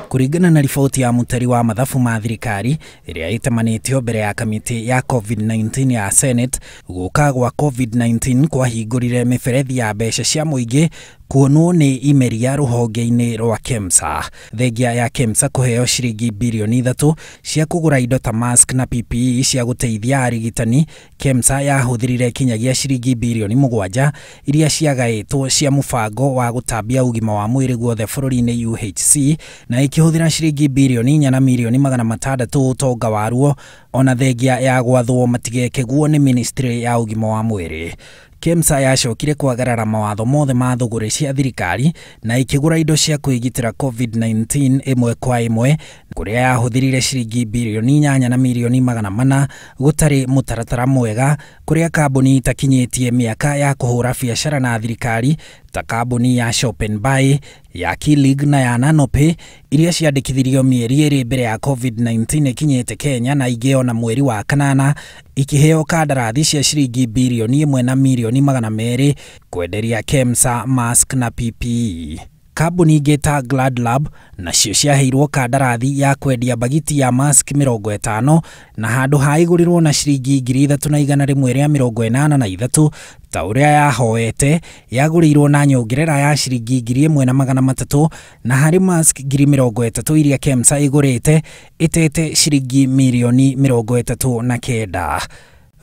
Kuringana na riboti ya mutari wa mathabu ma thirikari iria itamanitio mbere ya kamiti ya COVID19 ya Senate, guka gwa COVID19 kwahingurire miberethi ya mbeca cia muingi kuonwo ni imeri ya ruhonge-ini rwa KEMSA. Thengia ya KEMSA kuheo ciringi bilioni 3 cia kugura indo ta mask na PPE cia guteithia arigitani, KEMSA yahuthirire kinyagia ciringi bilioni 7 iria ciagaitwo cia mubango wa gutambia ugima wa mwiri guothe bururi-ini UHC, na ikihuthira ciringi bilioni 4 na milioni 600 utonga waruo, ona thengia ya gwathwo matigekegwo ni ministry ya ugima wa mwiri. KEMSA yacokire kwagarara mawatho mothe ma thogora cia thirikari na ikigura indo cia kwigitira COVID-19 imwe kwa imwe, kuria yahuthirire ciringi bilioni 8 na milioni 400 gutari mutaratara mwega, kuria kambuni itakinyitie miaka ya kuhura biacara na thirikari ta kambuni ya Shop and Buy, ya Kilig na ya Nanope iria ciandikithirio mieri iri mbere ya COVID-19 ikinyete Kenya, na igeona mweri wa kanana ikiheo kandarathi cia ciringi bilioni 1 na milioni 200 kwenderia KEMSA mask na PPE. Kambuni ingĩ ta Glad Lab nacio ciaheirwo kandarathi ya kwendia bagiti ya mask 50 na handu ha igurirwo na ciringi 3,183 ta uria yahoete, yagurirwo na nyongerera ya ciringi 1,300 na hari mask 30,000 iria KEMSA igurite itete ciringi milioni 39.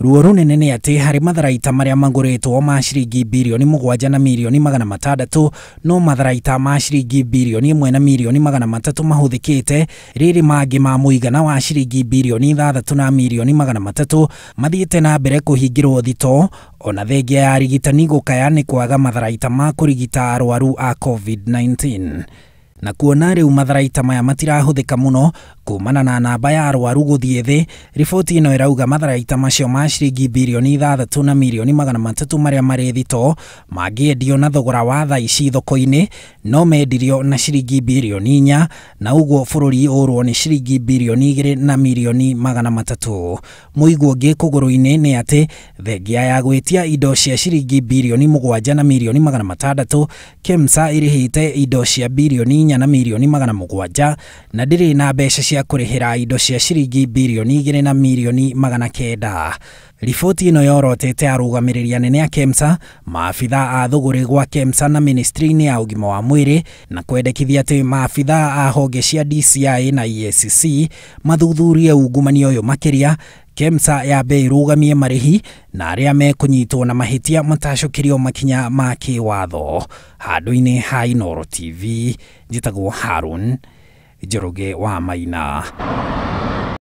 Ruo runene ni ati hari matharaita maria maguritwo ma ciringi bilioni 7 na milioni 600, no matharaita ma ciringi bilioni 1 na milioni 300 mahuthikite, riri mangi ma muigana wa ciringi bilioni 6 na milioni 300 mathiite na mbere kuhingirwo thito, ona thengia ya arigitani gukaya ni kwaga matharaita ma kurigita arwaru a COVID-19. Na kuona riu matharaita maya matirahuthika muno kumana na namba ya arwaru guthie thi, riboti ino irauga matharaita macio ma ciringi bilioni 6 na milioni 300 maria mari thito mangiendio na thogora wa thaa ici thoko-ini no mendirio na ciringi bilioni 4, na uguo bururi urwo ni ciringi bilioni 2 na milioni 300. Muigwo ngi kuguru-ini ni ati thengia ya gwitia indo cia ciringi bilioni 7 na milioni 600, KEMSA irihite indo cia bilioni 4 na milioni 700 na ndiri na mbeca cia kurihira indo cia ciringi bilioni 2 na milioni 900. Riboti ino yorotete arũgamĩrĩri nene a KEMSA, maabitha a thogori gwa KEMSA na ministry-ini ya ugima wa mwiri, na kwendekithia ati maabitha a honge cia DCI na EACC mathuthurie ungumania uyu makiria, KEMSA yambe irugamie marihi na aria mekunyitwo na mahitia matacokirio makinya ma kiwatho. Handu-ini ha Inooro TV, njitagwo Harun Njoroge wa Maina.